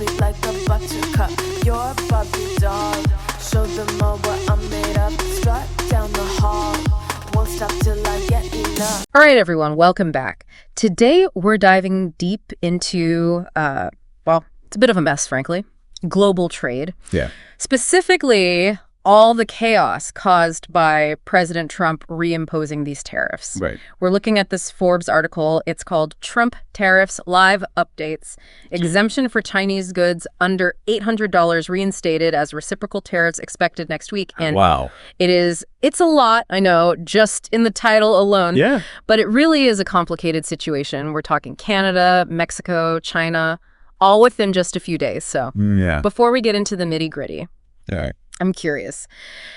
sweet like a buttercup. You're a Barbie doll. Show them all what I'm made of. Strut down the hall. Won't stop till I get enough. All right, everyone, welcome back. Today, we're diving deep into, well, it's a bit of a mess, frankly, global trade. Yeah. Specifically, all the chaos caused by President Trump reimposing these tariffs. Right. We're looking at this Forbes article. It's called Trump Tariffs Live Updates. Exemption for Chinese goods under $800 reinstated as reciprocal tariffs expected next week. And wow. It's a lot, I know, just in the title alone. Yeah. But it really is a complicated situation. We're talking Canada, Mexico, China, all within just a few days. So Yeah. before we get into the nitty-gritty, All right. I'm curious.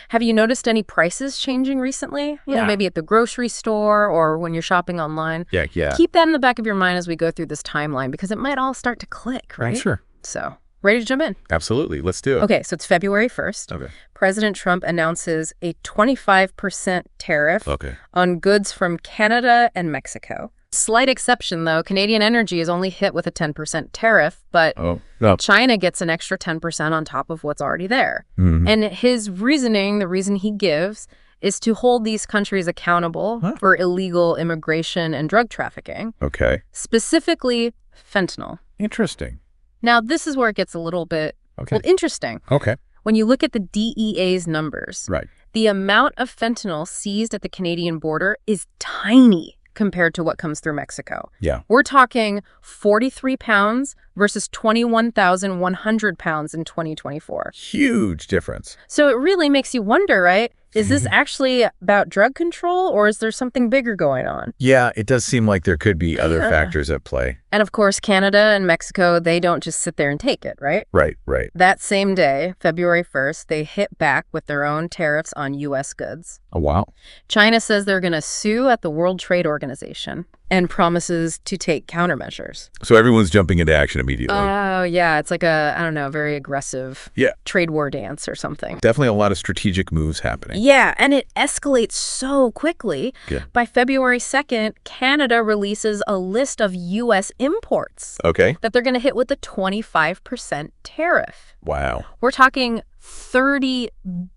Have you noticed any prices changing recently? You know, maybe at the grocery store or when you're shopping online? Yeah. Keep that in the back of your mind as we go through this timeline because it might all start to click, right? Sure. So, ready to jump in? Absolutely. Let's do it. Okay, so it's February 1st. Okay. President Trump announces a 25% tariff Okay. on goods from Canada and Mexico. Slight exception, though. Canadian Energy is only hit with a 10% tariff, but Oh, no. China gets an extra 10% on top of what's already there. Mhm. And his reasoning, the reason he gives, is to hold these countries accountable for illegal immigration and drug trafficking, Okay. specifically fentanyl. Interesting. Now, this is where it gets a little bit Okay. interesting. Okay. When you look at the DEA's numbers, Right. the amount of fentanyl seized at the Canadian border is tiny compared to what comes through Mexico. Yeah. We're talking 43 pounds versus 21,100 pounds in 2024. Huge difference. So it really makes you wonder, right? Is this actually about drug control or is there something bigger going on? Yeah, it does seem like there could be other factors at play. And of course, Canada and Mexico, they don't just sit there and take it, right? Right. Right. That same day, February 1st, they hit back with their own tariffs on U.S. goods. Oh, wow. China says they're going to sue at the World Trade Organization and promises to take countermeasures. So everyone's jumping into action immediately. Oh, yeah. It's like a, I don't know, very aggressive trade war dance or something. Definitely a lot of strategic moves happening. Yeah, and it escalates so quickly. Yeah. By February 2nd, Canada releases a list of U.S. imports Okay. that they're going to hit with a 25% tariff. Wow. We're talking $30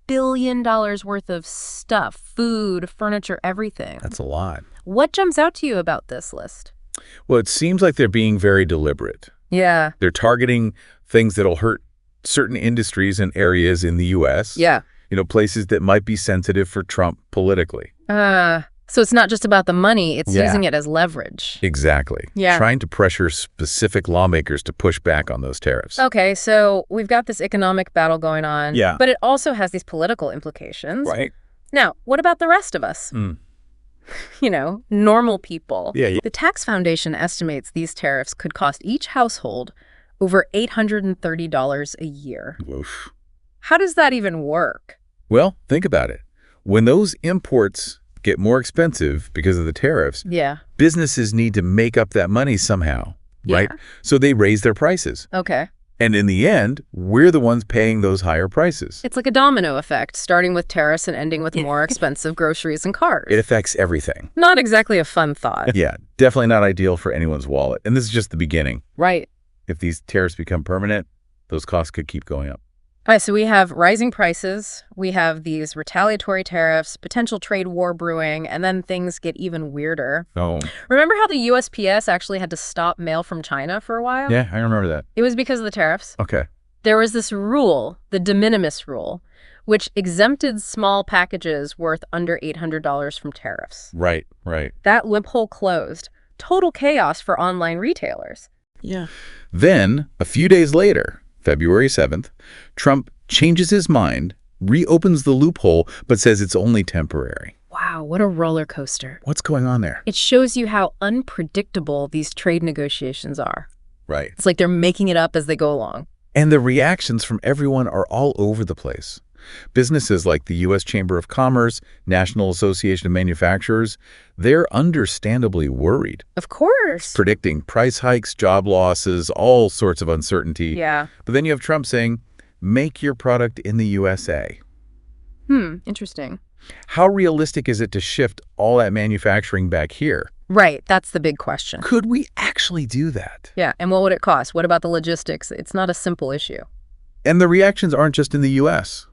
billion worth of stuff, food, furniture, everything. That's a lot. What jumps out to you about this list? Well, it seems like they're being very deliberate. Yeah. They're targeting things that'll hurt certain industries and areas in the U.S. Yeah. You know, places that might be sensitive for Trump politically. So it's not just about the money, it's Yeah. using it as leverage. Exactly. Yeah. Trying to pressure specific lawmakers to push back on those tariffs. Okay, so we've got this economic battle going on. Yeah. But it also has these political implications. Right. Now, what about the rest of us? You know, normal people. Yeah. The Tax Foundation estimates these tariffs could cost each household over $830 a year. Oof. How does that even work? Well, think about it. When those imports get more expensive because of the tariffs, Yeah. businesses need to make up that money somehow, right? Yeah. So they raise their prices. Okay. And in the end, we're the ones paying those higher prices. It's like a domino effect, starting with tariffs and ending with more expensive groceries and cars. It affects everything. Not exactly a fun thought. Yeah, definitely not ideal for anyone's wallet. And this is just the beginning. Right. If these tariffs become permanent, those costs could keep going up. All right, so we have rising prices, we have these retaliatory tariffs, potential trade war brewing, and then things get even weirder. Oh, Remember how the USPS actually had to stop mail from China for a while? yeah, I remember that. It was because of the tariffs. Okay. There was this rule, the de minimis rule, which exempted small packages worth under $800 from tariffs. Right, right. That loophole closed. Total chaos for online retailers. Yeah. Then, a few days later, February 7th, Trump changes his mind, reopens the loophole, but says it's only temporary. Wow, what a roller coaster. What's going on there? It shows you how unpredictable these trade negotiations are. Right. It's like they're making it up as they go along. And the reactions from everyone are all over the place. Businesses like the U.S. Chamber of Commerce, National Association of Manufacturers, they're understandably worried, Of course. predicting price hikes, job losses, all sorts of uncertainty. Yeah. But then you have Trump saying, make your product in the USA. Interesting. How realistic is it to shift all that manufacturing back here? Right. That's the big question. Could we actually do that? Yeah. And what would it cost? What about the logistics? It's not a simple issue. And the reactions aren't just in the U.S.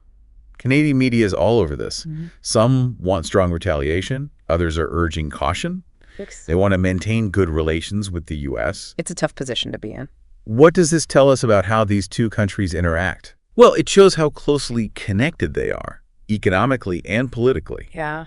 Canadian media is all over this. Some want strong retaliation. Others are urging caution. They want to maintain good relations with the U.S. It's a tough position to be in. What does this tell us about how these two countries interact? Well, it shows how closely connected they are, economically and politically. Yeah.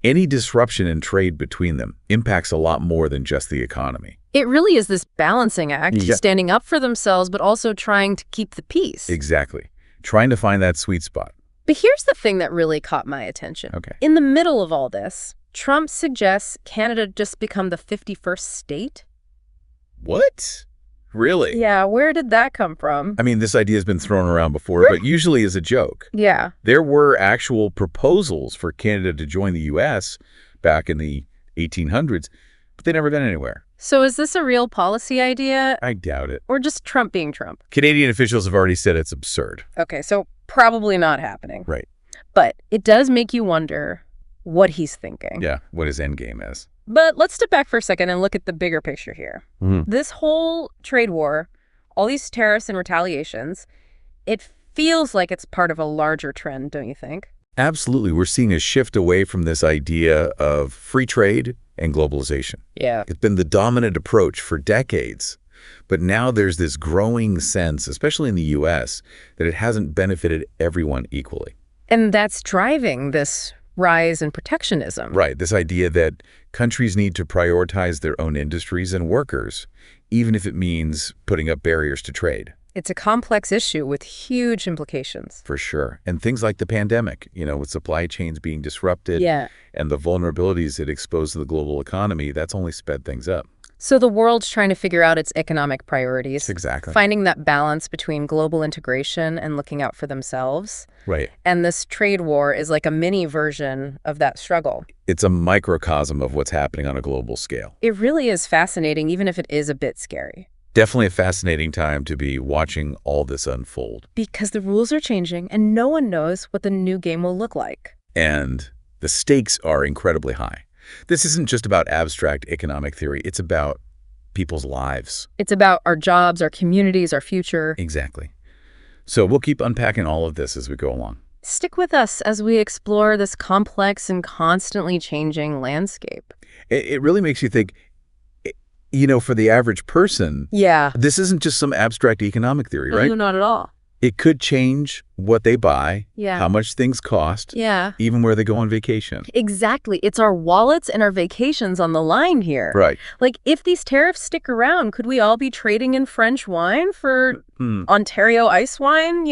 Any disruption in trade between them impacts a lot more than just the economy. It really is this balancing act, Yeah. standing up for themselves, but also trying to keep the peace. Exactly. Trying to find that sweet spot. But here's the thing that really caught my attention. Okay. In the middle of all this, Trump suggests Canada just become the 51st state. What? Really? Yeah, where did that come from? I mean, this idea has been thrown around before, but usually as a joke. Yeah. There were actual proposals for Canada to join the U.S. back in the 1800s, but they never got anywhere. So is this a real policy idea I doubt it. or just Trump being Trump? Canadian officials have already said it's absurd. Okay, so probably not happening. Right. But it does make you wonder what he's thinking. Yeah, what his end game is. But let's step back for a second and look at the bigger picture here. This whole trade war, all these tariffs and retaliations, it feels like it's part of a larger trend, don't you think? Absolutely. We're seeing a shift away from this idea of free trade and globalization. Yeah. It's been the dominant approach for decades. But now there's this growing sense, especially in the U.S., that it hasn't benefited everyone equally. And that's driving this rise in protectionism. Right. This idea that countries need to prioritize their own industries and workers, even if it means putting up barriers to trade. It's a complex issue with huge implications. For sure. And things like the pandemic, with supply chains being disrupted Yeah. and the vulnerabilities it exposed to the global economy, that's only sped things up. So the world's trying to figure out its economic priorities. Exactly. Finding that balance between global integration and looking out for themselves. Right. And this trade war is like a mini version of that struggle. It's a microcosm of what's happening on a global scale. It really is fascinating, even if it is a bit scary. Definitely a fascinating time to be watching all this unfold. Because the rules are changing and no one knows what the new game will look like. And the stakes are incredibly high. This isn't just about abstract economic theory. It's about people's lives. It's about our jobs, our communities, our future. Exactly. So we'll keep unpacking all of this as we go along. Stick with us as we explore this complex and constantly changing landscape. It really makes you think, for the average person, Yeah. this isn't just some abstract economic theory, right? No, not at all. It could change what they buy, Yeah. how much things cost, Yeah. even where they go on vacation. Exactly. It's our wallets and our vacations on the line here. Right. Like, if these tariffs stick around, could we all be trading in French wine for Ontario ice wine,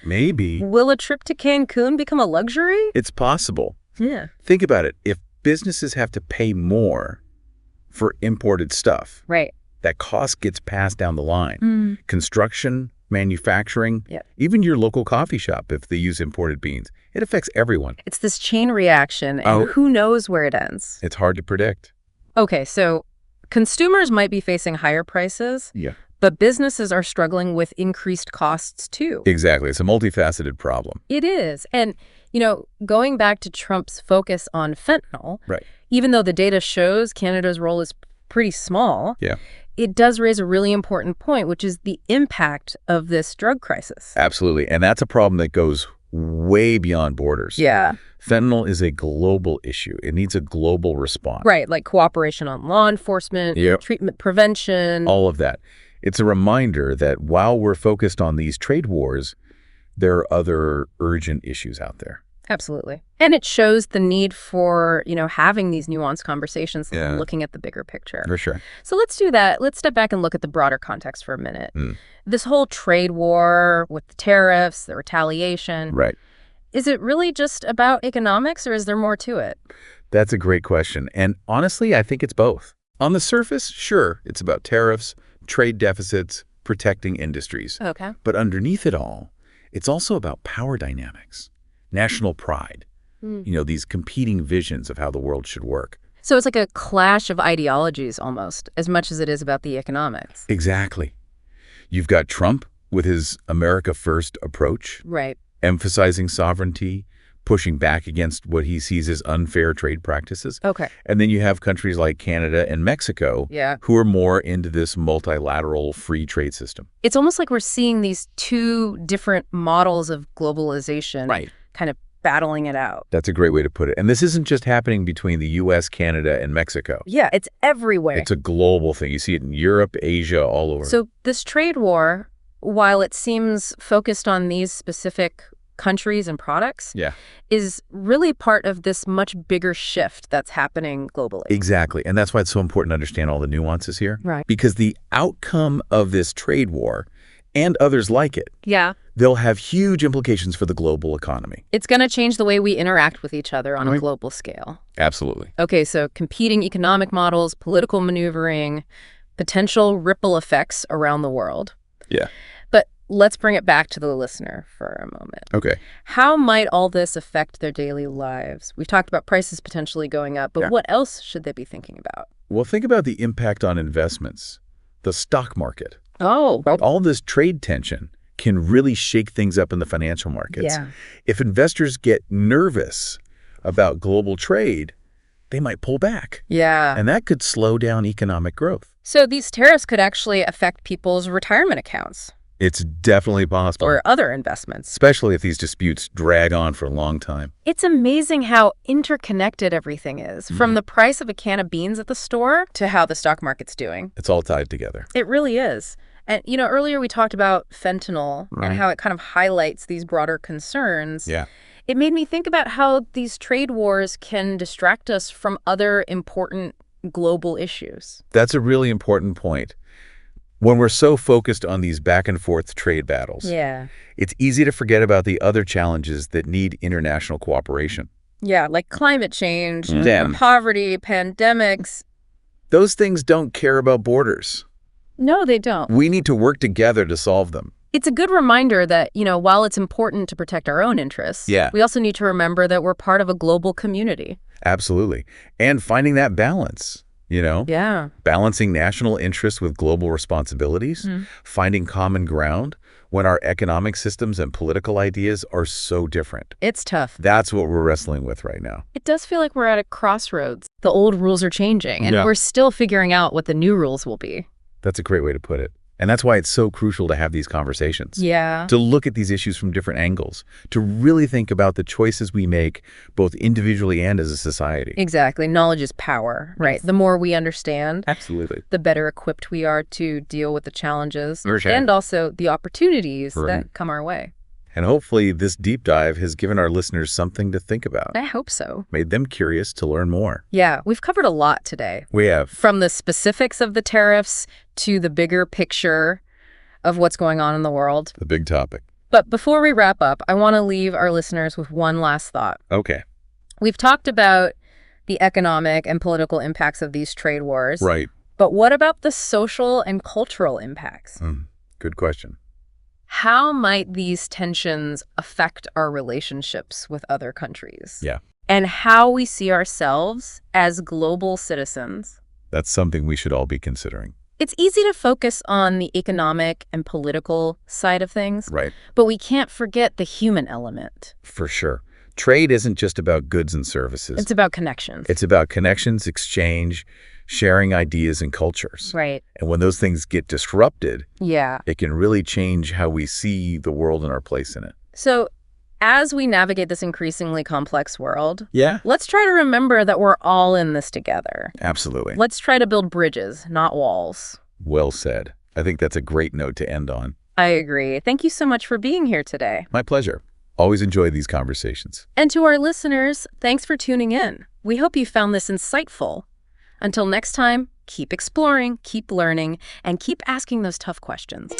Maybe. Will a trip to Cancun become a luxury? It's possible. Yeah. Think about it. If businesses have to pay more for imported stuff, Right. that cost gets passed down the line. Construction, manufacturing, Yep. even your local coffee shop, if they use imported beans, it affects everyone. It's this chain reaction, and Oh. who knows where it ends. It's hard to predict. Okay, so consumers might be facing higher prices, Yeah. but businesses are struggling with increased costs too. Exactly. It's a multifaceted problem. It is. And, going back to Trump's focus on fentanyl, Right. even though the data shows Canada's role is pretty small, Yeah. it does raise a really important point, which is the impact of this drug crisis. Absolutely. And that's a problem that goes way beyond borders. Yeah. Fentanyl is a global issue. It needs a global response. Right, like cooperation on law enforcement, Yep. treatment prevention. All of that. It's a reminder that while we're focused on these trade wars, there are other urgent issues out there. Absolutely. And it shows the need for, having these nuanced conversations, Yeah. looking at the bigger picture. For sure. So let's do that. Let's step back and look at the broader context for a minute. This whole trade war with the tariffs, the retaliation, Right. is it really just about economics or is there more to it? That's a great question. And honestly, I think it's both. On the surface, sure, it's about tariffs, trade deficits, protecting industries. Okay. But underneath it all, it's also about power dynamics, national pride, these competing visions of how the world should work. So it's like a clash of ideologies almost, as much as it is about the economics. Exactly. You've got Trump with his America First approach, Right. emphasizing sovereignty, pushing back against what he sees as unfair trade practices. Okay. And then you have countries like Canada and Mexico who are more into this multilateral free trade system. It's almost like we're seeing these two different models of globalization kind of battling it out. That's a great way to put it. And this isn't just happening between the U.S., Canada, and Mexico. Yeah, it's everywhere. It's a global thing. You see it in Europe, Asia, all over. So this trade war, while it seems focused on these specific countries and products, is really part of this much bigger shift that's happening globally. Exactly. And that's why it's so important to understand all the nuances here. Right. Because the outcome of this trade war and others like it, they'll have huge implications for the global economy. It's going to change the way we interact with each other on a global scale. Absolutely. Okay, so competing economic models, political maneuvering, potential ripple effects around the world. Yeah. But let's bring it back to the listener for a moment. Okay. How might all this affect their daily lives? We've talked about prices potentially going up, but what else should they be thinking about? Well, think about the impact on investments, the stock market. Oh. All this trade tension can really shake things up in the financial markets. Yeah. If investors get nervous about global trade, they might pull back. Yeah. And that could slow down economic growth. So these tariffs could actually affect people's retirement accounts. It's definitely possible. Or other investments. Especially if these disputes drag on for a long time. It's amazing how interconnected everything is, from the price of a can of beans at the store to how the stock market's doing. It's all tied together. It really is. And, you know, earlier we talked about fentanyl and how it kind of highlights these broader concerns. Yeah. It made me think about how these trade wars can distract us from other important global issues. That's a really important point. When we're so focused on these back and forth trade battles, it's easy to forget about the other challenges that need international cooperation. Yeah, like climate change, poverty, pandemics. Those things don't care about borders. No, they don't. We need to work together to solve them. It's a good reminder that, you know, while it's important to protect our own interests, we also need to remember that we're part of a global community. Absolutely. And finding that balance, you know? Yeah. Balancing national interests with global responsibilities, finding common ground when our economic systems and political ideas are so different. It's tough. That's what we're wrestling with right now. It does feel like we're at a crossroads. The old rules are changing, and we're still figuring out what the new rules will be. That's a great way to put it. And that's why it's so crucial to have these conversations. Yeah. To look at these issues from different angles, to really think about the choices we make, both individually and as a society. Exactly. Knowledge is power, right? The more we understand, absolutely, the better equipped we are to deal with the challenges and also the opportunities that come our way. And hopefully this deep dive has given our listeners something to think about. I hope so. Made them curious to learn more. Yeah, we've covered a lot today. We have. From the specifics of the tariffs to the bigger picture of what's going on in the world. The big topic. But before we wrap up, I want to leave our listeners with one last thought. Okay. We've talked about the economic and political impacts of these trade wars. Right. But what about the social and cultural impacts? Good question. How might these tensions affect our relationships with other countries? Yeah. And how we see ourselves as global citizens? That's something we should all be considering. It's easy to focus on the economic and political side of things. Right. But we can't forget the human element. For sure. Trade isn't just about goods and services. It's about connections. It's about connections, exchange, sharing ideas and cultures. Right. And when those things get disrupted, it can really change how we see the world and our place in it. So as we navigate this increasingly complex world, Yeah. let's try to remember that we're all in this together. Absolutely. Let's try to build bridges, not walls. Well said. I think that's a great note to end on. I agree. Thank you so much for being here today. My pleasure. Always enjoy these conversations. And to our listeners, thanks for tuning in. We hope you found this insightful. Until next time, keep exploring, keep learning, and keep asking those tough questions.